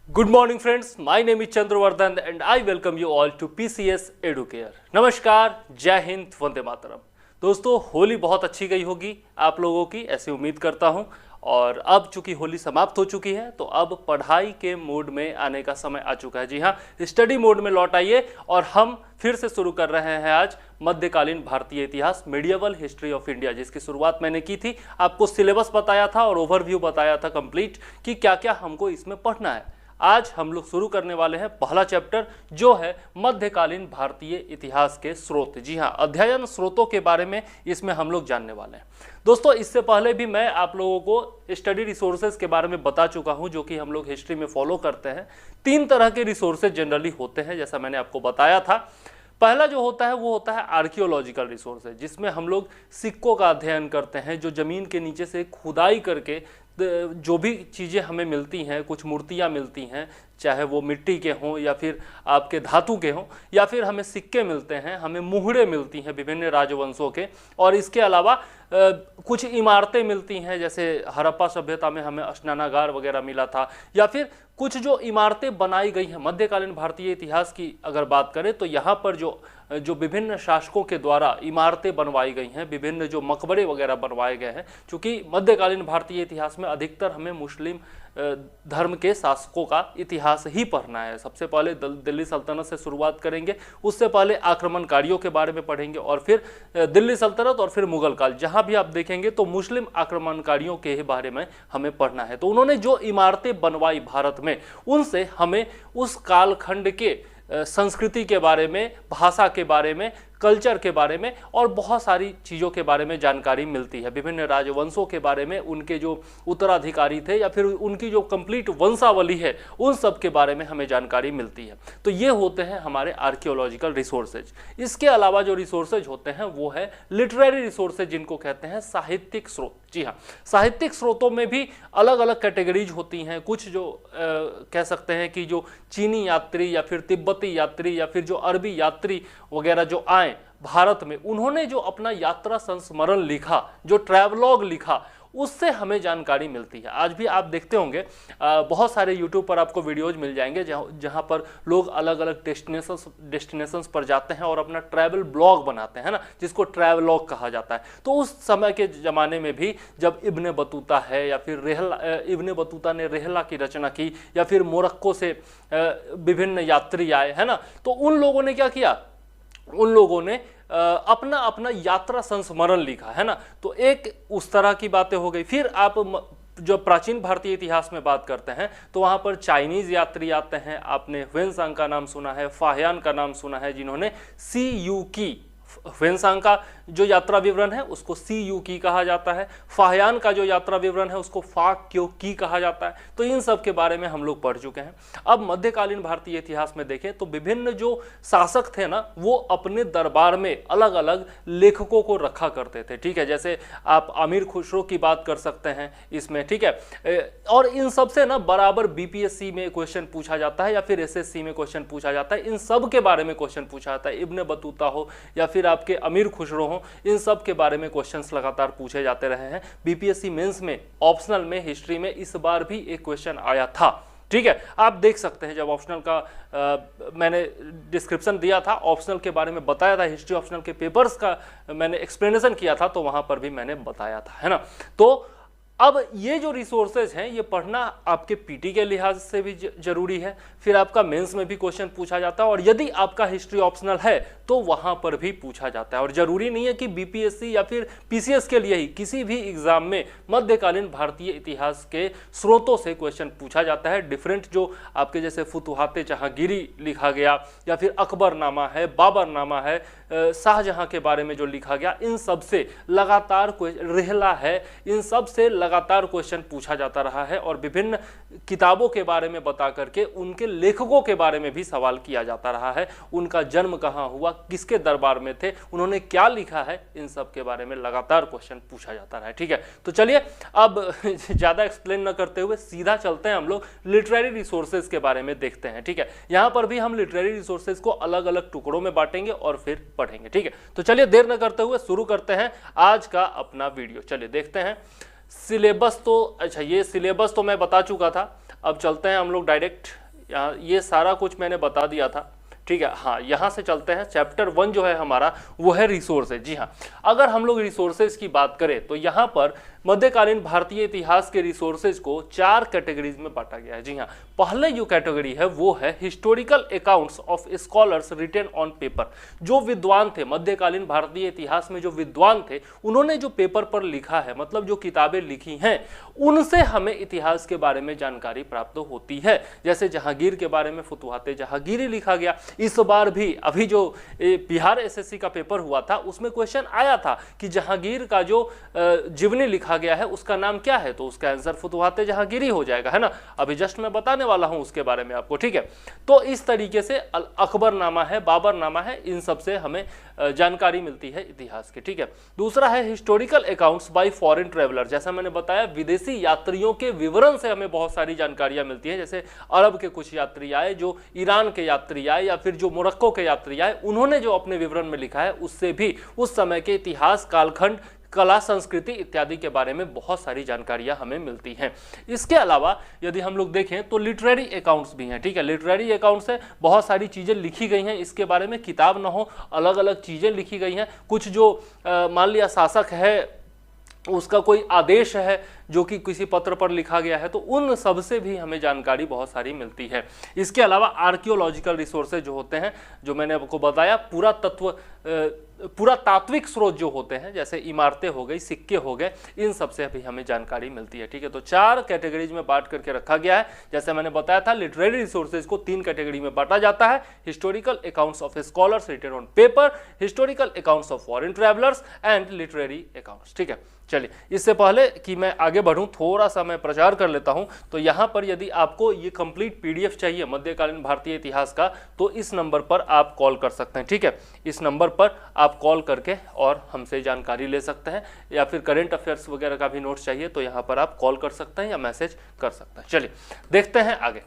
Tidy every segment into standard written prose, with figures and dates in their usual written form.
Good morning friends, my name is Chandravardhan and I welcome you all to PCS Educare। नमस्कार, जय हिंद, वंदे मातरम। दोस्तों, होली बहुत अच्छी गई होगी आप लोगों की, ऐसी उम्मीद करता हूं। और अब चूंकि होली समाप्त हो चुकी है तो अब पढ़ाई के मोड में आने का समय आ चुका है। जी हाँ, स्टडी मोड में लौट आइए और हम फिर से शुरू कर रहे हैं आज मध्यकालीन भारतीय इतिहास, मेडिएवल हिस्ट्री ऑफ इंडिया, जिसकी शुरुआत मैंने की थी। आपको सिलेबस बताया था और ओवरव्यू बताया था कंप्लीट कि क्या क्या हमको इसमें पढ़ना है। आज हम लोग शुरू करने वाले हैं पहला चैप्टर, जो है मध्यकालीन भारतीय इतिहास के स्रोत। जी हाँ, अध्ययन स्रोतों के बारे में इसमें हम लोग जानने वाले हैं। दोस्तों, इससे पहले भी मैं आप लोगों को स्टडी रिसोर्सेज के बारे में बता चुका हूं, जो कि हम लोग हिस्ट्री में फॉलो करते हैं। 3 तरह के रिसोर्सेज जनरली होते हैं, जैसा मैंने आपको बताया था। पहला जो होता है वो होता है आर्कियोलॉजिकल रिसोर्सेज, जिसमें हम लोग सिक्कों का अध्ययन करते हैं, जो ज़मीन के नीचे से खुदाई करके जो भी चीज़ें हमें मिलती हैं, कुछ मूर्तियाँ मिलती हैं, चाहे वो मिट्टी के हों या फिर आपके धातु के हों, या फिर हमें सिक्के मिलते हैं, हमें मुहरें मिलती हैं विभिन्न राजवंशों के, और इसके अलावा कुछ इमारतें मिलती हैं, जैसे हड़प्पा सभ्यता में हमें स्नानागार वगैरह मिला था, या फिर कुछ जो इमारतें बनाई गई हैं मध्यकालीन भारतीय इतिहास की अगर बात करें तो यहाँ पर जो विभिन्न शासकों के द्वारा इमारतें बनवाई गई हैं, विभिन्न जो मकबरे वगैरह बनवाए गए हैं, क्योंकि मध्यकालीन भारतीय इतिहास में अधिकतर हमें मुस्लिम धर्म के शासकों का इतिहास ही पढ़ना है। सबसे पहले दिल्ली सल्तनत से शुरुआत करेंगे, उससे पहले आक्रमणकारियों के बारे में पढ़ेंगे, और फिर दिल्ली सल्तनत और फिर मुगल काल। जहां भी आप देखेंगे तो मुस्लिम आक्रमणकारियों के बारे में हमें पढ़ना है। तो उन्होंने जो इमारतें बनवाई भारत में, उनसे हमें उस कालखंड के संस्कृति के बारे में, भाषा के बारे में, कल्चर के बारे में और बहुत सारी चीज़ों के बारे में जानकारी मिलती है। विभिन्न राजवंशों के बारे में, उनके जो उत्तराधिकारी थे या फिर उनकी जो कंप्लीट वंशावली है, उन सब के बारे में हमें जानकारी मिलती है। तो ये होते हैं हमारे आर्कियोलॉजिकल रिसोर्सेज। इसके अलावा जो रिसोर्सेज होते हैं वो है लिटरेरी रिसोर्सेज, जिनको कहते हैं साहित्यिक स्रोत। जी हाँ, साहित्यिक स्रोतों में भी अलग अलग कैटेगरीज होती हैं। कुछ जो कह सकते हैं कि जो चीनी यात्री या फिर तिब्बती यात्री या फिर जो अरबी यात्री वगैरह जो आए भारत में, उन्होंने जो अपना यात्रा संस्मरण लिखा, जो ट्रैवलॉग लिखा, उससे हमें जानकारी मिलती है। आज भी आप देखते होंगे बहुत सारे यूट्यूब पर आपको वीडियोज मिल जाएंगे जहां पर लोग अलग अलग डेस्टिनेशंस पर जाते हैं और अपना ट्रैवल ब्लॉग बनाते हैं ना, जिसको ट्रैवलॉग कहा जाता है। तो उस समय के ज़माने में भी जब इब्ने बतूता है या फिर इब्ने बतूता ने रेहला की रचना की, या फिर मोरक्को से विभिन्न यात्री आए, है ना, तो उन लोगों ने क्या किया, उन लोगों ने अपना अपना यात्रा संस्मरण लिखा, है ना। तो एक उस तरह की बातें हो गई। फिर आप जो प्राचीन भारतीय इतिहास में बात करते हैं तो वहाँ पर चाइनीज़ यात्री आते हैं। आपने ह्वेनसांग का नाम सुना है, फाहियान का नाम सुना है, जिन्होंने सी यू की, ह्वेनसांग का जो यात्रा विवरण है उसको सी यू की कहा जाता है, फाहियान का जो यात्रा विवरण है उसको फाक क्यों की कहा जाता है। तो इन सब के बारे में हम लोग पढ़ चुके हैं। अब मध्यकालीन भारतीय इतिहास में देखें तो विभिन्न जो शासक थे ना, वो अपने दरबार में अलग अलग लेखकों को रखा करते थे। ठीक है, जैसे आप अमीर खुसरो की बात कर सकते हैं इसमें, ठीक है। और इन सब से ना बराबर बीपीएससी में क्वेश्चन पूछा जाता है या फिर एसएससी में क्वेश्चन पूछा जाता है। इन सब के बारे में क्वेश्चन पूछा जाता है। इब्ने बतूता हो या फिर आपके अमीर खुसरो हो, इन सब के बारे में क्वेश्चंस लगातार पूछे जाते रहे हैं। बीपीएससी मेंस में ऑप्शनल में हिस्ट्री में इस बार भी एक क्वेश्चन आया था। ठीक है, आप देख सकते हैं जब ऑप्शनल का मैंने डिस्क्रिप्शन दिया था, ऑप्शनल के बारे में बताया था, हिस्ट्री ऑप्शनल के पेपर्स का मैंने एक्सप्लेनेशन किया था, तो वहां पर भी मैंने बताया था, है ना। तो अब ये जो रिसोर्सेज हैं ये पढ़ना आपके पीटी के लिहाज से भी जरूरी है। फिर आपका मेंस में भी क्वेश्चन पूछा जाता है, और यदि आपका हिस्ट्री ऑप्शनल है तो वहां पर भी पूछा जाता है। और जरूरी नहीं है कि बीपीएससी या फिर पीसीएस के लिए ही, किसी भी एग्जाम में मध्यकालीन भारतीय इतिहास के स्रोतों से क्वेश्चन पूछा जाता है। डिफरेंट जो आपके जैसे फुतुहाते जहांगीरी लिखा गया, या फिर अकबरनामा है, बाबरनामा है, शाहजहां के बारे में जो लिखा गया, इन सब से लगातार रेहला है, इन सब से लगातार क्वेश्चन पूछा जाता रहा है। और विभिन्न किताबों के बारे में बता करके उनके लेखकों के बारे में भी सवाल किया जाता रहा है। उनका जन्म कहाँ हुआ, किसके दरबार में थे, उन्होंने क्या लिखा है, इन सब के बारे में लगातार क्वेश्चन पूछा जाता रहा है। ठीक है, तो चलिए अब ज़्यादा एक्सप्लेन न करते हुए सीधा चलते हैं हम लोग लिटरेरी रिसोर्सेज के बारे में देखते हैं। ठीक है, यहाँ पर भी हम लिटरेरी रिसोर्सेज को अलग अलग टुकड़ों में बांटेंगे और फिर पढ़ेंगे। ठीक है, तो चलिए देर न करते हुए शुरू करते हैं आज का अपना वीडियो। चलिए देखते हैं सिलेबस। तो अच्छा, ये सिलेबस तो मैं बता चुका था। अब चलते हैं हम लोग डायरेक्ट, ये सारा कुछ मैंने बता दिया था, ठीक है। हाँ, यहाँ से चलते हैं। चैप्टर 1 जो है हमारा वो है रिसोर्सेज। जी हाँ, अगर हम लोग रिसोर्सेज की बात करें तो यहाँ पर मध्यकालीन भारतीय इतिहास के रिसोर्सेज को 4 कैटेगरीज में बांटा गया है। जी हाँ, पहले जो कैटेगरी है वो है historical accounts of scholars written on paper. जो विद्वान थे मध्यकालीन भारतीय इतिहास में, जो विद्वान थे, उन्होंने जो पेपर पर लिखा है, मतलब जो किताबें लिखी हैं, उनसे हमें इतिहास के बारे में जानकारी प्राप्त होती है। जैसे जहांगीर के बारे में फुतुहाते जहांगीरी लिखा गया। इस बार भी अभी जो बिहार एसएससी का पेपर हुआ था उसमें क्वेश्चन आया था कि जहांगीर का जो जीवनी लिखा गया है उसका नाम क्या है, तो उसका आंसर फुतुहाते जहांगीरी हो जाएगा, है ना। अभी जस्ट मैं बताने वाला हूं उसके बारे में आपको, ठीक है। तो इस तरीके से अकबरनामा है, बाबरनामा है, इन सब से हमें जानकारी मिलती है इतिहास की, ठीक है। दूसरा है historical accounts bye foreign traveller. जैसा मैंने बताया, विदेशी यात्रियों के विवरण से हमें बहुत सारी जानकारियां मिलती है। जैसे अरब के कुछ यात्री आए, जो ईरान के यात्री आए, या फिर जो मोरक्को के यात्री आए, उन्होंने जो अपने विवरण में लिखा है उससे भी उस समय के इतिहास, कालखंड, कला, संस्कृति इत्यादि के बारे में बहुत सारी जानकारियां हमें मिलती हैं। इसके अलावा यदि हम लोग देखें तो लिटरेरी अकाउंट्स भी हैं, ठीक है। लिटरेरी अकाउंट्स से बहुत सारी चीज़ें लिखी गई हैं, इसके बारे में किताब ना हो, अलग अलग चीज़ें लिखी गई हैं। कुछ जो मान लिया शासक है, उसका कोई आदेश है जो कि किसी पत्र पर लिखा गया है, तो उन सब से भी हमें जानकारी बहुत सारी मिलती है। इसके अलावा आर्कियोलॉजिकल रिसोर्सेज जो होते हैं, जो मैंने आपको बताया, पुरातात्विक स्रोत जो होते हैं, जैसे इमारतें हो गई, सिक्के हो गए, इन सब से भी हमें जानकारी मिलती है, ठीक है। तो 4 कैटेगरीज में बांट करके रखा गया है। जैसे मैंने बताया था, लिटरेरी रिसोर्सेज को 3 कैटेगरी में बांटा जाता है: historical accounts of scholars written on paper, historical accounts of foreign travellers and literary accounts, ठीक है। चलिए, इससे पहले कि मैं आगे बढ़ूं, थोड़ा सा मैं प्रचार कर लेता हूं। तो यहां पर यदि आपको ये कंप्लीट पीडीएफ चाहिए मध्यकालीन भारतीय इतिहास का, तो इस नंबर पर आप कॉल कर सकते हैं, ठीक है। इस नंबर पर आप कॉल करके और हमसे जानकारी ले सकते हैं, या फिर करेंट अफेयर्स वगैरह का भी नोट्स चाहिए तो यहाँ पर आप कॉल कर सकते हैं या मैसेज कर सकते हैं। चलिए देखते हैं, आगे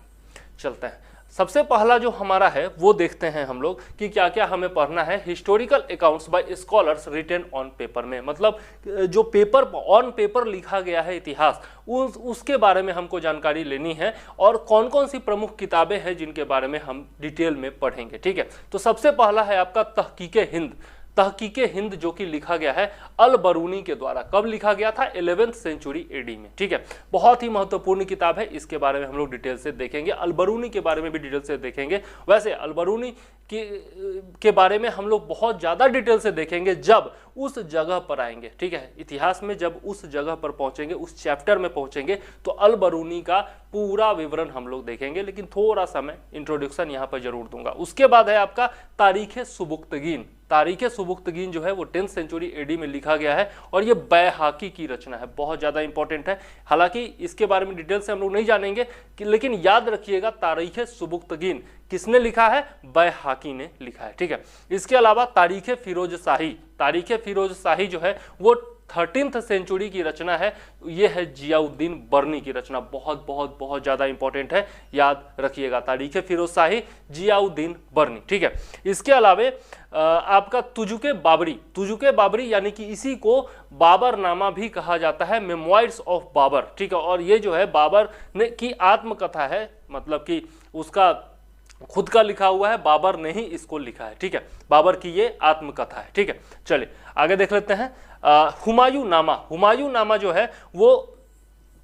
चलते हैं। सबसे पहला जो हमारा है वो देखते हैं हम लोग कि क्या क्या हमें पढ़ना है historical accounts by scholars written on paper में। मतलब जो पेपर ऑन पेपर लिखा गया है इतिहास, उसके बारे में हमको जानकारी लेनी है, और कौन कौन सी प्रमुख किताबें हैं जिनके बारे में हम डिटेल में पढ़ेंगे, ठीक है। तो सबसे पहला है आपका तहकीके हिंद। तहकीके हिंद जो कि लिखा गया है अल बरूनी के द्वारा। कब लिखा गया था? 11वीं सेंचुरी एडी में, ठीक है। बहुत ही महत्वपूर्ण किताब है, इसके बारे में हम लोग डिटेल से देखेंगे। अल बरूनी के बारे में भी डिटेल से देखेंगे। वैसे अल बरूनी के बारे में हम लोग बहुत ज़्यादा डिटेल से देखेंगे जब उस जगह पर आएंगे, ठीक है। इतिहास में जब उस जगह पर पहुंचेंगे, उस चैप्टर में पहुंचेंगे, तो अल बरूनी का पूरा विवरण हम लोग देखेंगे, लेकिन थोड़ा सा मैं इंट्रोडक्शन यहाँ पर जरूर दूंगा। उसके बाद है आपका तारीखे सुबुक्तगीन। तारीखे सुबुक्तगीन जो है वो 10वीं सेंचुरी एडी में लिखा गया है, और ये बैहाकी की रचना है, बहुत ज़्यादा इंपॉर्टेंट है। हालांकि इसके बारे में डिटेल से हम लोग नहीं जानेंगे, लेकिन याद रखिएगा तारीखे सुबुक्तगीन किसने लिखा है? बैहाकी ने लिखा है, ठीक है। इसके अलावा तारीखे फिरोज शाही। तारीखे फिरोज शाही जो है वो 13वीं सेंचुरी की रचना है। ये है जियाउद्दीन बर्नी की रचना, बहुत बहुत बहुत ज़्यादा इंपॉर्टेंट है, याद रखिएगा। तारीखे फिरोज शाही, जियाउद्दीन बर्नी, ठीक है। इसके अलावा आपका तुजुके बाबरी। तुजुके बाबरी यानी कि इसी को बाबरनामा भी कहा जाता है, मेमोइर्स ऑफ बाबर, ठीक है। और ये जो है बाबर ने की आत्मकथा है, मतलब कि उसका खुद का लिखा हुआ है, बाबर ने ही इसको लिखा है, ठीक है। बाबर की ये आत्मकथा है, ठीक है। चलिए आगे देख लेते हैं। हुमायूं नामा। हुमायूं नामा जो है वो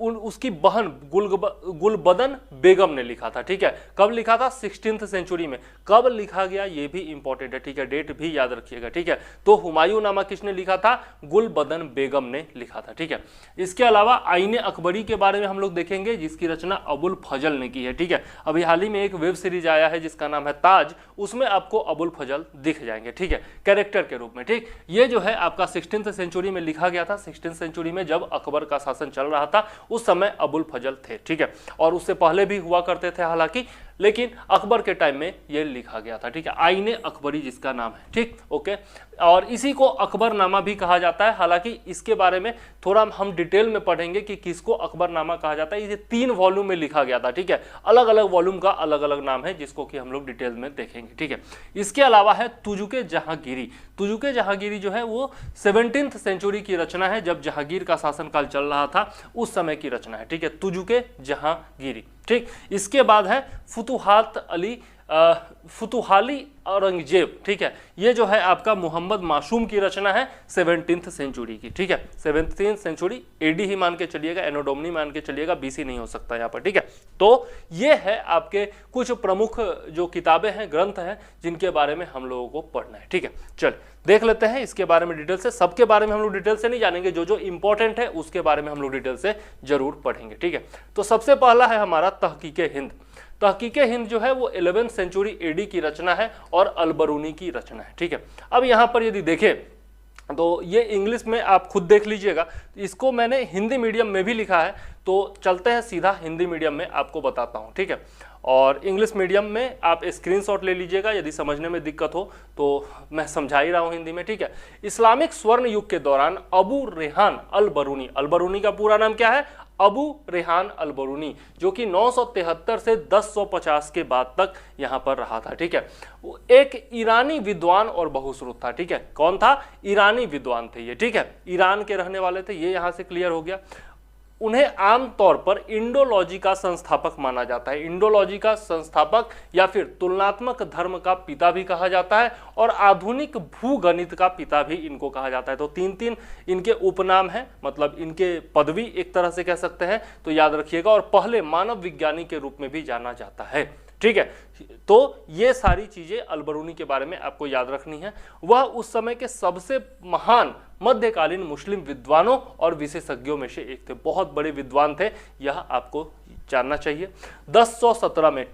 उसकी बहन गुलबदन बेगम ने लिखा था, ठीक है। कब लिखा था? 16वीं सेंचुरी में। कब लिखा गया ये भी इंपॉर्टेंट है, ठीक है, डेट भी याद रखिएगा, ठीक है। तो हुमायूं नामा किसने लिखा था? गुलबदन बेगम ने लिखा था, ठीक है। इसके अलावा आईने अकबरी के बारे में हम लोग देखेंगे, जिसकी रचना अबुल फजल ने की है, ठीक है। अभी हाल ही में एक वेब सीरीज आया है जिसका नाम है ताज, उसमें आपको अबुल फजल दिख जाएंगे, ठीक है, कैरेक्टर के रूप में, ठीक। ये जो है आपका 16वीं सेंचुरी में लिखा गया था। 16वीं सेंचुरी में जब अकबर का शासन चल रहा था उस समय अबुल फजल थे, ठीक है। और उससे पहले भी हुआ करते थे हालांकि, लेकिन अकबर के टाइम में यह लिखा गया था, ठीक है। आईने अकबरी जिसका नाम है, ठीक, ओके। और इसी को अकबरनामा भी कहा जाता है। हालांकि इसके बारे में थोड़ा हम डिटेल में पढ़ेंगे कि किसको अकबरनामा कहा जाता है। ये 3 वॉल्यूम में लिखा गया था, ठीक है। अलग अलग वॉल्यूम का अलग अलग नाम है, जिसको कि हम लोग डिटेल में देखेंगे, ठीक है। इसके अलावा है तुजुके जहांगीरी। तुजुके जहांगीरी जो है वो 17वीं सेंचुरी की रचना है, जब जहांगीर का शासनकाल चल रहा था उस समय की रचना है, ठीक है। तुजुके जहांगीरी, ठीक। इसके बाद है फुतुहाली औरंगजेब, ठीक है। ये जो है आपका मोहम्मद मासूम की रचना है 17th सेंचुरी की, ठीक है। 17th सेंचुरी एडी ही मान के चलिएगा, एनो डोमिनी मान के चलिएगा, बीसी नहीं हो सकता यहाँ पर, ठीक है। तो ये है आपके कुछ प्रमुख जो किताबें हैं, ग्रंथ हैं, जिनके बारे में हम लोगों को पढ़ना है, ठीक है। चल देख लेते हैं इसके बारे में डिटेल से। सबके बारे में हम लोग डिटेल से नहीं जानेंगे, जो जो इंपॉर्टेंट है उसके बारे में हम लोग डिटेल से जरूर पढ़ेंगे, ठीक है। तो सबसे पहला है हमारा तहकीके हिंद। तहकीके हिंद जो है वो 11th सेंचुरी एडी की रचना है और अलबरूनी की रचना है, ठीक है। अब यहाँ पर यदि देखें तो ये इंग्लिश में आप खुद देख लीजिएगा, इसको मैंने हिंदी मीडियम में भी लिखा है, तो चलते हैं सीधा हिंदी मीडियम में आपको बताता हूँ, ठीक है। और इंग्लिश मीडियम में आप स्क्रीनशॉट ले लीजिएगा, यदि समझने में दिक्कत हो तो मैं समझा ही रहा हूँ हिंदी में, ठीक है। इस्लामिक स्वर्ण युग के दौरान अबू रेहान अल बरूनी, अल बरूनी का पूरा नाम क्या है? अबू रेहान अल बरूनी, जो कि 973 से 1050 के बाद तक यहाँ पर रहा था, ठीक है। वो एक ईरानी विद्वान और बहुश्रुत था, ठीक है। कौन था? ईरानी विद्वान थे ये, ठीक है। ईरान के रहने वाले थे, ये यहाँ से क्लियर हो गया। उन्हें आमतौर पर इंडोलॉजी का संस्थापक माना जाता है। इंडोलॉजी का संस्थापक या फिर तुलनात्मक धर्म का पिता भी कहा जाता है और आधुनिक भूगणित का पिता भी इनको कहा जाता है। तो तीन तीन इनके उपनाम हैं, मतलब इनके पदवी एक तरह से कह सकते हैं, तो याद रखिएगा। और पहले मानव विज्ञानी के रूप में भी जाना जाता है, ठीक है। तो ये सारी चीजें अलबरूनी के बारे में आपको याद रखनी है। वह उस समय के सबसे महान मध्यकालीन मुस्लिम विद्वानों और विशेषज्ञों में से एक थे, बहुत बड़े विद्वान थे, यह आपको जानना चाहिए। 1017 में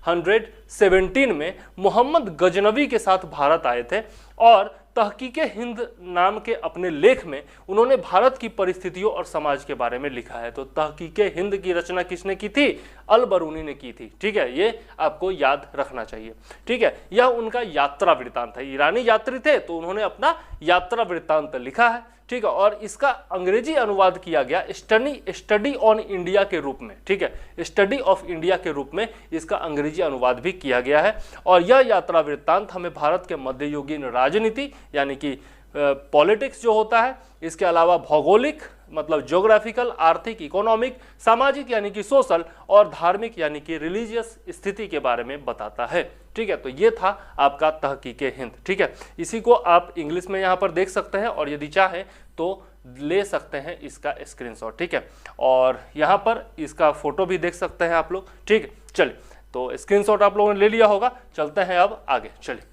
1017 में मोहम्मद गजनवी के साथ भारत आए थे और तहकीके हिंद नाम के अपने लेख में उन्होंने भारत की परिस्थितियों और समाज के बारे में लिखा है। तो तहकीके हिंद की रचना किसने की थी? अल बरूनी ने की थी, ठीक है। ये आपको याद रखना चाहिए, ठीक है। यह उनका यात्रा वृत्तांत है, ईरानी यात्री थे तो उन्होंने अपना यात्रा वृत्तांत लिखा है, ठीक है। और इसका अंग्रेजी अनुवाद किया गया स्टडी ऑन इंडिया के रूप में, ठीक है। स्टडी ऑफ इंडिया के रूप में इसका अंग्रेजी अनुवाद भी किया गया है। और यह यात्रा वृत्तांत हमें भारत के मध्ययुगीन राजनीति यानी कि पॉलिटिक्स जो होता है, इसके अलावा भौगोलिक मतलब ज्योग्राफिकल, आर्थिक, इकोनॉमिक, सामाजिक यानी कि सोशल और धार्मिक यानी कि रिलीजियस स्थिति के बारे में बताता है, ठीक है। तो ये था आपका तहकीके हिंद, ठीक है। इसी को आप इंग्लिश में यहाँ पर देख सकते हैं और यदि चाहें तो ले सकते हैं इसका स्क्रीनशॉट, ठीक है। और यहाँ पर इसका फोटो भी देख सकते हैं आप लोग, ठीक है। चलिए, तो स्क्रीनशॉट आप लोगों ने ले लिया होगा, चलते हैं अब आगे। चलिए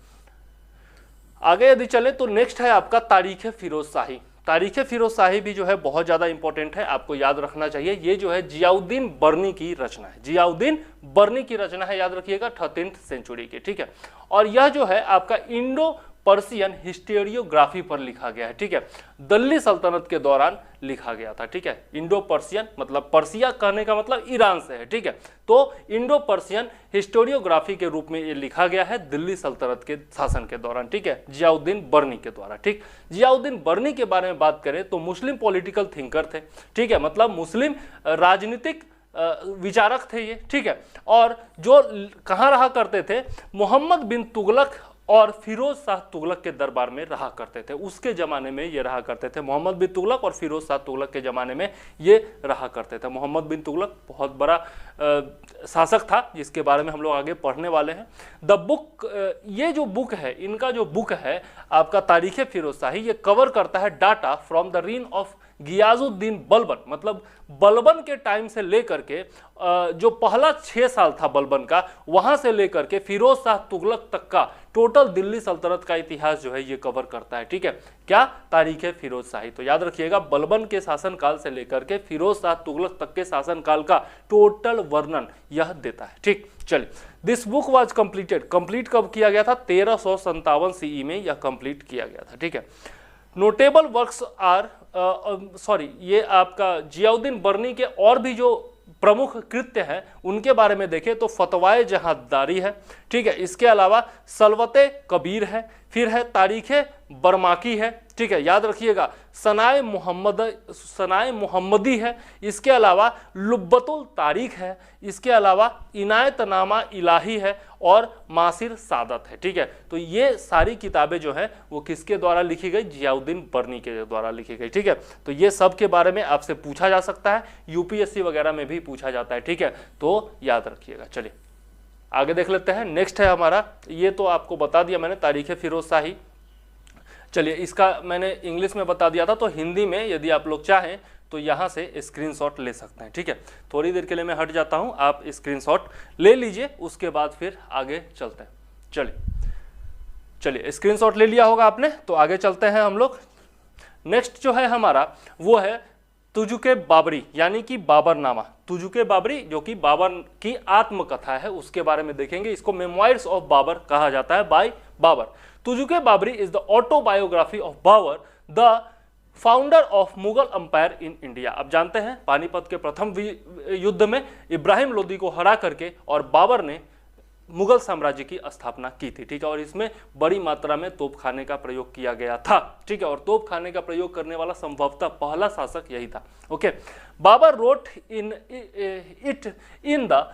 आगे यदि चले तो नेक्स्ट है आपका तारीख फिरोज शाही। तारीख फिरोज शाही भी जो है बहुत ज़्यादा इंपॉर्टेंट है, आपको याद रखना चाहिए। ये जो है जियाउद्दीन बर्नी की रचना है, जियाउद्दीन बर्नी की रचना है, याद रखिएगा 13th सेंचुरी की, ठीक है। और यह जो है आपका इंडो पर्सियन हिस्टोरियोग्राफी पर लिखा गया है, ठीक है। दिल्ली सल्तनत के दौरान लिखा गया था, ठीक है। इंडो पर्सियन मतलब पर्सिया कहने का मतलब ईरान से है, ठीक है। तो इंडो पर्सियन हिस्टोरियोग्राफी के रूप में ये लिखा गया है दिल्ली सल्तनत के शासन के दौरान, ठीक है, जियाउद्दीन बर्नी के द्वारा, ठीक। जियाउद्दीन बर्नी के बारे में बात करें तो मुस्लिम पॉलिटिकल थिंकर थे, ठीक है, मतलब मुस्लिम राजनीतिक विचारक थे ये, ठीक है। और जो कहाँ रहा करते थे? मोहम्मद बिन तुगलक और फिरोज शाह तुगलक के दरबार में रहा करते थे। उसके ज़माने में ये रहा करते थे, मोहम्मद बिन तुगलक और फिरोज शाह तुगलक के ज़माने में ये रहा करते थे। मोहम्मद बिन तुगलक बहुत बड़ा शासक था, जिसके बारे में हम लोग आगे पढ़ने वाले हैं। द बुक, ये जो बुक है, इनका जो बुक है आपका तारीख फिरोज शाही, ये कवर करता है data from the reign of Ghiyasuddin Balban, मतलब बलबन के टाइम से लेकर के जो पहला 6 साल था बलबन का, वहां से लेकर के फिरोज शाह तुगलक तक का टोटल दिल्ली सल्तनत का इतिहास जो है ये कवर करता है, ठीक है। क्या? तारीख फिरोज शाही। तो याद रखिएगा, बलबन के शासनकाल से लेकर के फिरोज शाह तुगलक तक के शासनकाल का टोटल वर्णन यह देता है, ठीक। चलिए, this book was completed, complete कब किया गया था? 1357 CE में यह कंप्लीट किया गया था, ठीक है। नोटेबल वर्क्स आर ये आपका जियाउद्दीन बर्नी के और भी जो प्रमुख कृत्य हैं उनके बारे में देखें तो फतवाए जहादारी है, ठीक है। इसके अलावा सलवते कबीर है, फिर है तारीख बरमाकी है, ठीक है, याद रखिएगा। सनाए मोहम्मदी है, इसके अलावा लुब्बतुल तारीख है, इसके अलावा इनायतनामा इलाही है और मासिर सादत है, ठीक है। तो ये सारी किताबें जो है वो किसके द्वारा लिखी गई? जियाउद्दीन बर्नी के द्वारा लिखी गई, ठीक है। तो ये सब के बारे में आपसे पूछा जा सकता है, यूपीएससी वगैरह में भी पूछा जाता है, ठीक है, तो याद रखिएगा। चलिए आगे देख लेते हैं। नेक्स्ट है हमारा, ये तो आपको बता दिया मैंने, तारीख फिरोज शाही। चलिए इसका मैंने इंग्लिश में बता दिया था, तो हिंदी में यदि आप लोग चाहें तो यहाँ से स्क्रीनशॉट ले सकते हैं, ठीक है। थोड़ी देर के लिए मैं हट जाता हूँ, आप स्क्रीनशॉट ले लीजिए, उसके बाद फिर आगे चलते हैं। चलिए स्क्रीनशॉट ले लिया होगा आपने, तो आगे चलते हैं हम लोग। नेक्स्ट जो है हमारा वो है तुजुके बाबरी, यानी कि बाबरनामा। तुजुके बाबरी जो कि बाबर की आत्मकथा है, उसके बारे में देखेंगे। इसको मेमोइर्स ऑफ बाबर कहा जाता है, by Babur. Tuzuke Baburi is the autobiography of Babur, the founder of Mughal empire in India. अब जानते हैं पानीपत के प्रथम युद्ध में इब्राहिम लोदी को हरा करके और बाबर ने मुगल साम्राज्य की स्थापना की थी, ठीक है। और इसमें बड़ी मात्रा में तोपखाने का प्रयोग किया गया था, ठीक है। और तोपखाने का प्रयोग करने वाला संभवतः पहला शासक यही था, okay. Babur wrote in the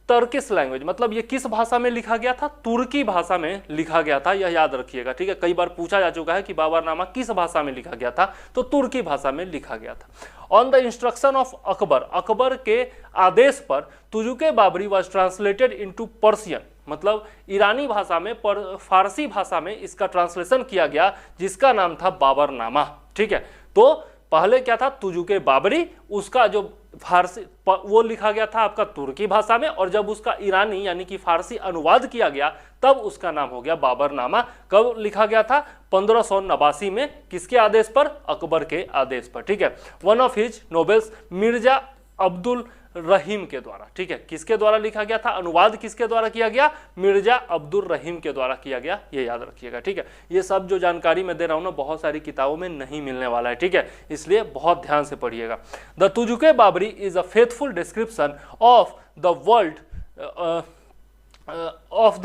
Turkish language, मतलब ये किस भाषा में लिखा गया था? तुर्की भाषा में लिखा गया था, यह याद रखिएगा, ठीक है। कई बार पूछा जा चुका है कि बाबरनामा किस भाषा में लिखा गया था, तो तुर्की भाषा में लिखा गया था। On the instruction of Akbar, Akbar के आदेश पर Tuzuke Baburi was translated into Persian, मतलब ईरानी भाषा में, फारसी भाषा में इसका ट्रांसलेशन किया गया, जिसका नाम था बाबरनामा, ठीक है। तो पहले क्या था? तुजुके बाबरी, उसका जो फारसी वो लिखा गया था आपका तुर्की भाषा में, और जब उसका ईरानी यानी कि फारसी अनुवाद किया गया तब उसका नाम हो गया बाबरनामा। कब लिखा गया था? 1589 में। किसके आदेश पर? अकबर के आदेश पर, ठीक है। One of his novels Mirza Abdul Rahim के द्वारा, ठीक है। किसके द्वारा लिखा गया था? अनुवाद किसके द्वारा किया गया? मिर्जा अब्दुल रहीम के द्वारा किया गया, ये याद रखिएगा, ठीक है। ये सब जो जानकारी मैं दे रहा हूं ना, बहुत सारी किताबों में नहीं मिलने वाला है, ठीक है, इसलिए बहुत ध्यान से पढ़िएगा। The Tuzuke Baburi is a faithful description of the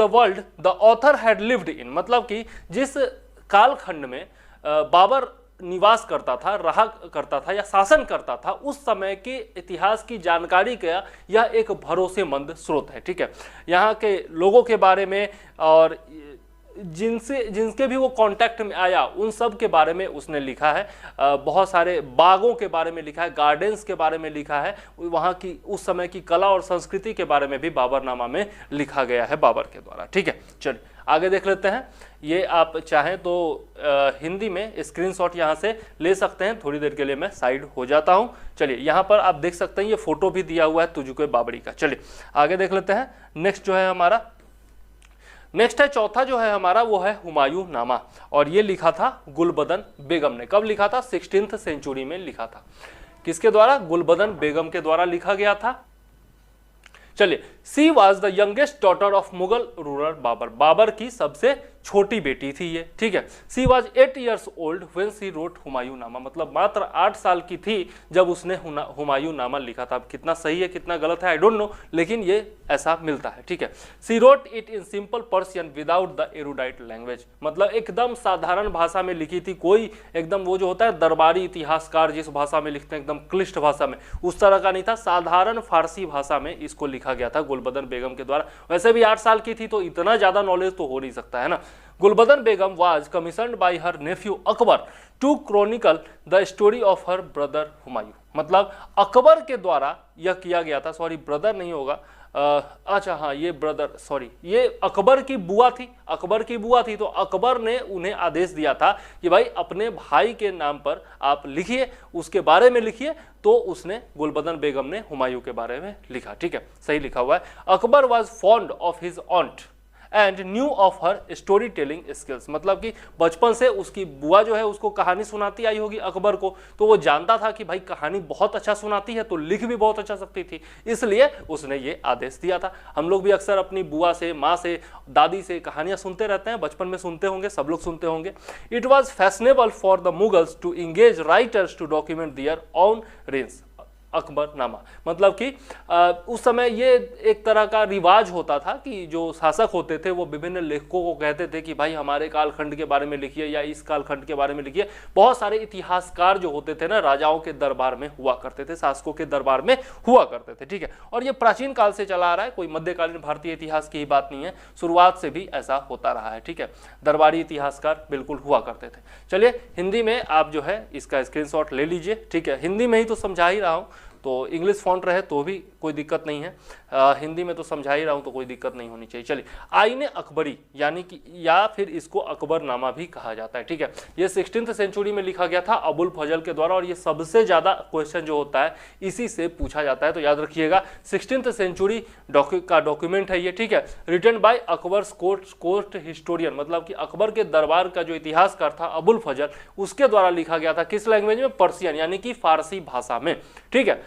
world the author had lived in, मतलब कि जिस कालखंड में बाबर निवास करता था, रहा करता था या शासन करता था, उस समय के इतिहास की जानकारी का यह एक भरोसेमंद स्रोत है, ठीक है। यहाँ के लोगों के बारे में और जिनके भी वो कांटेक्ट में आया उन सब के बारे में उसने लिखा है। बहुत सारे बागों के बारे में लिखा है, गार्डन्स के बारे में लिखा है, वहाँ की उस समय की कला और संस्कृति के बारे में भी बाबरनामा में लिखा गया है बाबर के द्वारा, ठीक है। चलिए आगे देख लेते हैं। ये आप चाहें तो हिंदी में स्क्रीनशॉट यहाँ से ले सकते हैं। थोड़ी देर के लिए मैं साइड हो जाता हूँ। चलिए यहाँ पर आप देख सकते हैं, ये फोटो भी दिया हुआ है तुजुके बाबरी का। चलिए आगे देख लेते हैं। नेक्स्ट जो है हमारा, नेक्स्ट है चौथा जो है हमारा, वो है हुमायूं नामा, और ये लिखा था गुलबदन बेगम ने। कब लिखा था? 16th सेंचुरी में लिखा था। किसके द्वारा? गुलबदन बेगम के द्वारा लिखा गया था। चलिए, she was the youngest daughter of Mughal ruler Babur, Babur की सबसे छोटी बेटी थी ये, ठीक है। She was 8 years old when she wrote Humayun Nama, मतलब मात्र 8 साल की थी जब उसने हुमायूं नामा लिखा था। अब कितना सही है कितना गलत है आई डोंट नो, लेकिन ये ऐसा मिलता है, ठीक है। She wrote it in simple Persian without the erudite language, मतलब एकदम साधारण भाषा में लिखी थी, कोई एकदम वो जो होता है दरबारी इतिहासकार जिस भाषा में लिखते हैं एकदम क्लिष्ट भाषा में, उस तरह का नहीं था, साधारण फारसी भाषा में इसको लिखा गया था गुलबदन बेगम के द्वारा। वैसे भी 8 साल की थी तो इतना ज्यादा नॉलेज तो हो नहीं सकता है ना। गुलबदन बेगम was commissioned by her nephew Akbar to chronicle the story of her brother Humayun, मतलब अकबर के द्वारा यह किया गया था। सॉरी, ब्रदर नहीं होगा, अच्छा हाँ, ये ब्रदर, सॉरी, ये अकबर की बुआ थी, अकबर की बुआ थी। तो अकबर ने उन्हें आदेश दिया था कि भाई अपने भाई के नाम पर आप लिखिए, उसके बारे में लिखिए। तो उसने, गुलबदन बेगम ने हुमायूं के बारे में लिखा, ठीक है, सही लिखा हुआ है। Akbar was fond of his ऑन्ट and new of her story telling skills, मतलब कि बचपन से उसकी बुआ जो है उसको कहानी सुनाती आई होगी अकबर को, तो वो जानता था कि भाई कहानी बहुत अच्छा सुनाती है तो लिख भी बहुत अच्छा सकती थी, इसलिए उसने ये आदेश दिया था। हम लोग भी अक्सर अपनी बुआ से, माँ से, दादी से कहानियां सुनते रहते हैं, बचपन में सुनते होंगे, सब लोग सुनते होंगे। It was fashionable for the Mughals to engage writers to document their own reigns, Akbarnama. मतलब कि उस समय ये एक तरह का रिवाज होता था कि जो शासक होते थे वो विभिन्न लेखकों को कहते थे कि भाई हमारे कालखंड के बारे में लिखिए या इस कालखंड के बारे में लिखिए। बहुत सारे इतिहासकार जो होते थे ना, राजाओं के दरबार में हुआ करते थे, शासकों के दरबार में हुआ करते थे, ठीक है। और ये प्राचीन काल से चला आ रहा है, कोई मध्यकालीन भारतीय इतिहास की ही बात नहीं है, शुरुआत से भी ऐसा होता रहा है, ठीक है। दरबारी इतिहासकार बिल्कुल हुआ करते थे। चलिए हिंदी में आप जो है इसका स्क्रीनशॉट ले लीजिए, ठीक है। हिंदी में ही तो समझा ही रहा हूँ, तो इंग्लिश फॉन्ट रहे तो भी कोई दिक्कत नहीं है, हिंदी में तो समझा ही रहा हूँ तो कोई दिक्कत नहीं होनी चाहिए। चलिए, आईने अकबरी यानी कि या फिर इसको अकबरनामा भी कहा जाता है, ठीक है। ये 16th सेंचुरी में लिखा गया था अबुल फजल के द्वारा, और ये सबसे ज़्यादा क्वेश्चन जो होता है इसी से पूछा जाता है, तो याद रखिएगा 16th सेंचुरी का डॉक्यूमेंट है ये, ठीक है। Written by Akbar's court historian, मतलब कि अकबर के दरबार का जो इतिहासकार था अबुल फजल, उसके द्वारा लिखा गया था। किस लैंग्वेज में? पर्शियन यानी कि फारसी भाषा में, ठीक है।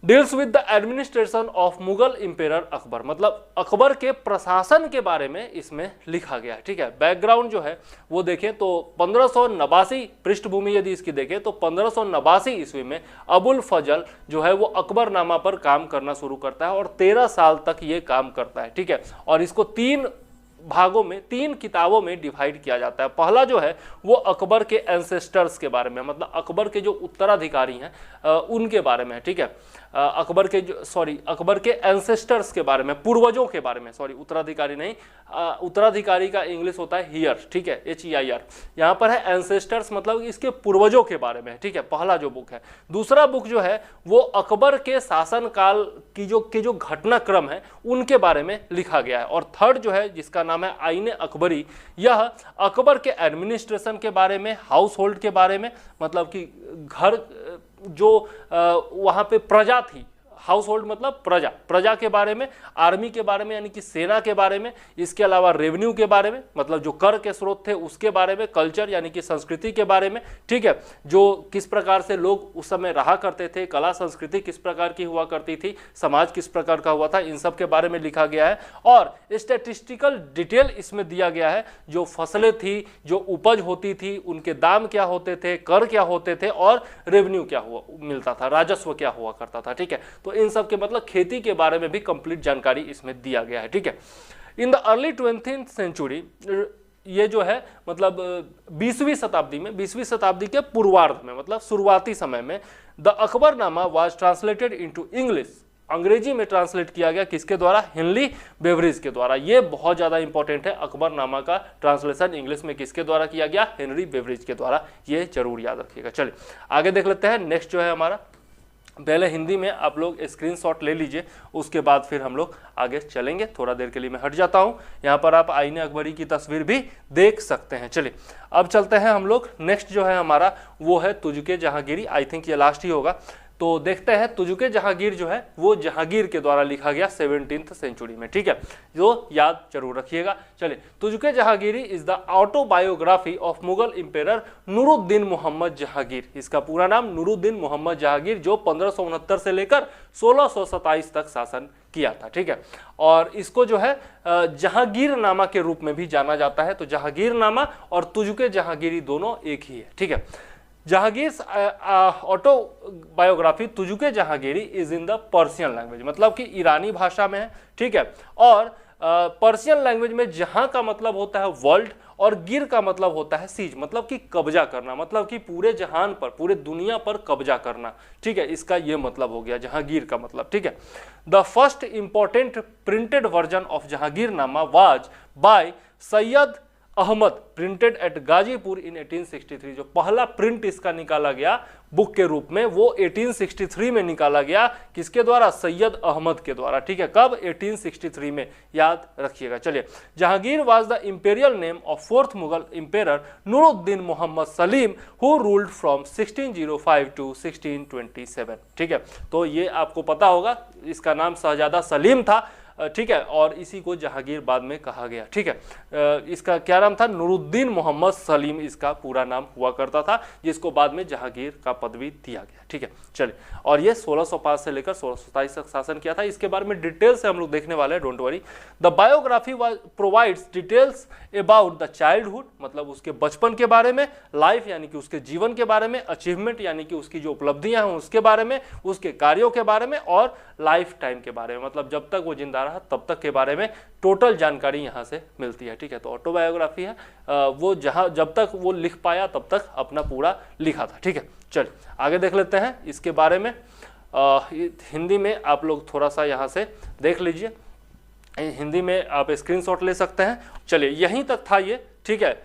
Deals with the administration of Mughal emperor Akbar, मतलब अकबर के प्रशासन के बारे में इसमें लिखा गया है, ठीक है। बैकग्राउंड जो है वो देखें तो 1589 पृष्ठभूमि यदि इसकी देखें तो 1589 ईस्वी में अबुल फजल जो है वो अकबरनामा पर काम करना शुरू करता है और 13 साल तक ये काम करता है, ठीक है। और इसको 3 भागों में, 3 किताबों में डिवाइड किया जाता है। पहला जो है वो अकबर के एंसेस्टर्स के बारे में, मतलब अकबर के जो उत्तराधिकारी हैं उनके बारे में है, ठीक है। अकबर के एंसेस्टर्स के बारे में, पूर्वजों के बारे में, उत्तराधिकारी नहीं, उत्तराधिकारी का इंग्लिश होता है हियर, ठीक है, HEIR। यहाँ पर है एंसेस्टर्स, मतलब इसके पूर्वजों के बारे में, ठीक है, पहला जो बुक है। दूसरा बुक जो है वो अकबर के शासनकाल की जो घटनाक्रम है उनके बारे में लिखा गया है। और थर्ड जो है जिसका नाम है आईने अकबरी, यह अकबर के एडमिनिस्ट्रेशन के बारे में, हाउस होल्ड के बारे में, मतलब कि घर जो वहाँ पे प्रजा थी, हाउस होल्ड मतलब प्रजा के बारे में, आर्मी के बारे में यानी कि सेना के बारे में, इसके अलावा रेवेन्यू के बारे में, मतलब जो कर के स्रोत थे उसके बारे में, कल्चर यानी कि संस्कृति के बारे में, ठीक है, जो किस प्रकार से लोग उस समय रहा करते थे, कला संस्कृति किस प्रकार की हुआ करती थी, समाज किस प्रकार का हुआ था, इन सब के बारे में लिखा गया है। और स्टैटिस्टिकल डिटेल इसमें दिया गया है, जो फसलें थी, जो उपज होती थी, उनके दाम क्या होते थे, कर क्या होते थे और रेवेन्यू क्या हुआ मिलता था, राजस्व क्या हुआ करता था, ठीक है। तो इन सब के मतलब खेती के बारे में भी कंप्लीट जानकारी इसमें दिया गया है, ठीक है। In the early 20th century, ये जो है मतलब 20वीं शताब्दी के पूर्वार्ध में, मतलब शुरुआती समय में, the Akbarnama was translated into English, अंग्रेजी में ट्रांसलेट किया गया, किसके द्वारा? हेनरी बेवरेज के द्वारा। ये बहुत ज्यादा इंपॉर्टेंट है, अकबरनामा का ट्रांसलेशन इंग्लिश में किसके द्वारा किया गया? हेनरी बेवरेज के द्वारा, ये जरूर याद रखिएगा। चलिए आगे देख लेते हैं। नेक्स्ट जो है हमारा, पहले हिंदी में आप लोग स्क्रीनशॉट ले लीजिए, उसके बाद फिर हम लोग आगे चलेंगे। थोड़ा देर के लिए मैं हट जाता हूं, यहाँ पर आप आईने अकबरी की तस्वीर भी देख सकते हैं। चलिए अब चलते हैं हम लोग। नेक्स्ट जो है हमारा वो है तुजुके जहांगीरी, आई थिंक ये लास्ट ही होगा। तो देखते हैं तुजुके जहांगीर जो है वो जहांगीर के द्वारा लिखा गया 17th सेंचुरी में, ठीक है, जो याद जरूर रखिएगा। चलिए, Tuzuke Jahangiri is the autobiography of Mughal emperor Nuruddin Mohammad Jahangir. इसका पूरा नाम नूरुद्दीन मोहम्मद जहांगीर, जो 1569 से लेकर 1627 तक शासन किया था, ठीक है। और इसको जो है जहांगीरनामा के रूप में भी जाना जाता है। तो जहांगीरनामा और तुजुके जहांगीरी दोनों एक ही है, ठीक है। Jahangir autobiography Tuzuke Jahangiri is in the Persian language, मतलब कि ईरानी भाषा में है, ठीक है। और पर्शियन लैंग्वेज में जहां का मतलब होता है वर्ल्ड और गिर का मतलब होता है सीज, मतलब कि कब्जा करना, मतलब कि पूरे जहान पर, पूरे दुनिया पर कब्जा करना, ठीक है। इसका ये मतलब हो गया जहांगीर का मतलब, ठीक है। The first important printed version of Jahangirnama was by Syed Ahmad, printed at Ghazipur in 1863। जो पहला प्रिंट इसका निकाला गया बुक के रूप में वो 1863 में निकाला गया, किसके द्वारा? सैयद अहमद के द्वारा, ठीक है। कब? 1863 में, याद रखिएगा। चलिए, Jahangir was the imperial name of 4th Mughal emperor Nuruddin Mohammad Salim, who ruled from 1605 to 1627, ठीक है। तो ये आपको पता होगा, इसका नाम शहजादा सलीम था, ठीक है, और इसी को जहांगीर बाद में कहा गया। ठीक है, इसका क्या नाम था? नूरुद्दीन मोहम्मद सलीम इसका पूरा नाम हुआ करता था, जिसको बाद में जहांगीर का पदवी दिया गया। ठीक है, चलिए, और ये 1605 से लेकर 1627 तक शासन किया था। इसके बारे में डिटेल से हम लोग देखने वाले हैं, don't worry. The biography provides details about the childhood, मतलब उसके बचपन के बारे में, लाइफ यानी कि उसके जीवन के बारे में, अचीवमेंट यानी कि उसकी जो उपलब्धियां हैं उसके बारे में, उसके कार्यों के बारे में, और लाइफ टाइम के बारे में, मतलब जब तक वो जिंदा रहा तब तक के बारे में टोटल जानकारी यहाँ से मिलती है। ठीक है, तो ऑटोबायोग्राफी है, वो जब तक वो लिख पाया तब तक अपना पूरा लिखा था। ठीक है, चलिए आगे देख लेते हैं इसके बारे में। हिंदी में आप लोग थोड़ा सा यहाँ से देख लीजिए, हिंदी में आप स्क्रीनशॉट ले सकते हैं। चलिए, यहीं तक था ये। ठीक है,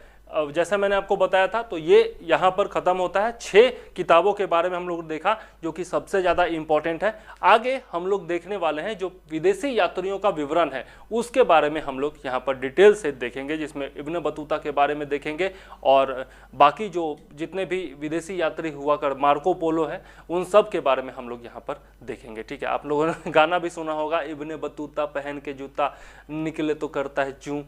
जैसा मैंने आपको बताया था, तो ये यहाँ पर ख़त्म होता है। 6 किताबों के बारे में हम लोग देखा जो कि सबसे ज़्यादा इम्पॉर्टेंट है। आगे हम लोग देखने वाले हैं जो विदेशी यात्रियों का विवरण है उसके बारे में हम लोग यहाँ पर डिटेल से देखेंगे, जिसमें इब्न बतूता के बारे में देखेंगे और बाकी जो जितने भी विदेशी यात्री हुआ कर, मार्को पोलो है, उन सब के बारे में हम लोग यहाँ पर देखेंगे। ठीक है, आप लोगों ने गाना भी सुना होगा, इब्न बतूता पहन के जूता निकले तो करता है चूं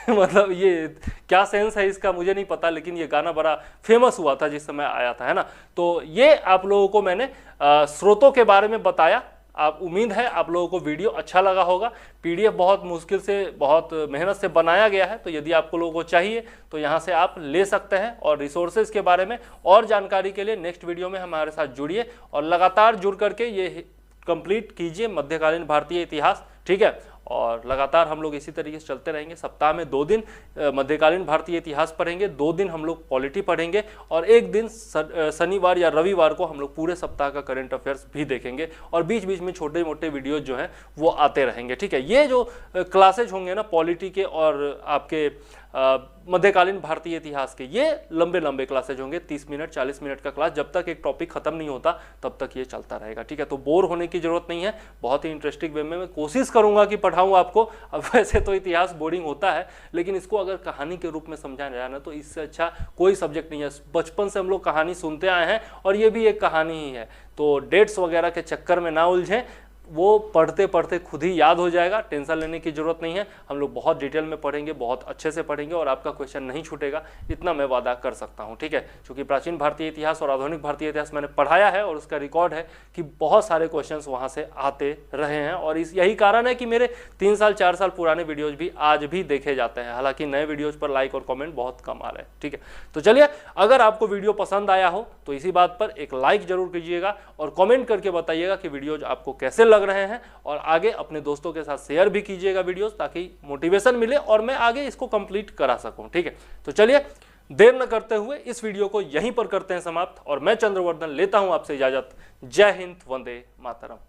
मतलब ये क्या सेंस है इसका मुझे नहीं पता, लेकिन ये गाना बड़ा फेमस हुआ था जिस समय आया था, है ना। तो ये आप लोगों को मैंने स्रोतों के बारे में बताया। आप उम्मीद है आप लोगों को वीडियो अच्छा लगा होगा। पीडीएफ बहुत मुश्किल से, बहुत मेहनत से बनाया गया है, तो यदि आपको लोगों को चाहिए तो यहाँ से आप ले सकते हैं। और रिसोर्सेज के बारे में और जानकारी के लिए नेक्स्ट वीडियो में हमारे साथ जुड़िए और लगातार जुड़ करके ये कंप्लीट कीजिए मध्यकालीन भारतीय इतिहास। ठीक है, और लगातार हम लोग इसी तरीके से चलते रहेंगे। सप्ताह में 2 दिन मध्यकालीन भारतीय इतिहास पढ़ेंगे, 2 दिन हम लोग पॉलिटी पढ़ेंगे और 1 दिन शनिवार या रविवार को हम लोग पूरे सप्ताह का करंट अफेयर्स भी देखेंगे। और बीच बीच में छोटे मोटे वीडियोज जो हैं वो आते रहेंगे। ठीक है, ये जो क्लासेज होंगे ना पॉलिटी के और आपके मध्यकालीन भारतीय इतिहास के, ये लंबे लंबे क्लासेज होंगे, 30 मिनट 40 मिनट का क्लास। जब तक एक टॉपिक खत्म नहीं होता तब तक ये चलता रहेगा। ठीक है, तो बोर होने की जरूरत नहीं है, बहुत ही इंटरेस्टिंग वे में मैं कोशिश करूंगा कि पढ़ाऊं आपको। अब वैसे तो इतिहास बोरिंग होता है, लेकिन इसको अगर कहानी के रूप में समझाया जाए ना तो इससे अच्छा कोई सब्जेक्ट नहीं है। बचपन से हम लोग कहानी सुनते आए हैं और ये भी एक कहानी ही है। तो डेट्स वगैरह के चक्कर में ना उलझें, वो पढ़ते पढ़ते खुद ही याद हो जाएगा, टेंशन लेने की जरूरत नहीं है। हम लोग बहुत डिटेल में पढ़ेंगे, बहुत अच्छे से पढ़ेंगे और आपका क्वेश्चन नहीं छूटेगा, इतना मैं वादा कर सकता हूं। ठीक है, क्योंकि प्राचीन भारतीय इतिहास और आधुनिक भारतीय इतिहास मैंने पढ़ाया है और उसका रिकॉर्ड है कि बहुत सारे क्वेश्चंस वहां से आते रहे हैं। और यही कारण है कि मेरे 3 साल 4 साल पुराने वीडियोज भी आज भी देखे जाते हैं। हालांकि नए वीडियोज पर लाइक और कॉमेंट बहुत कम आ रहे हैं। ठीक है, तो चलिए, अगर आपको वीडियो पसंद आया हो तो इसी बात पर एक लाइक जरूर कीजिएगा और कॉमेंट करके बताइएगा कि वीडियोज आपको कैसे लग रहे हैं। और आगे अपने दोस्तों के साथ शेयर भी कीजिएगा वीडियोस, ताकि मोटिवेशन मिले और मैं आगे इसको कंप्लीट करा सकूं। ठीक है, तो चलिए देर न करते हुए इस वीडियो को यहीं पर करते हैं समाप्त और मैं चंद्रवर्धन लेता हूं आपसे इजाजत। जय हिंद, वंदे मातरम।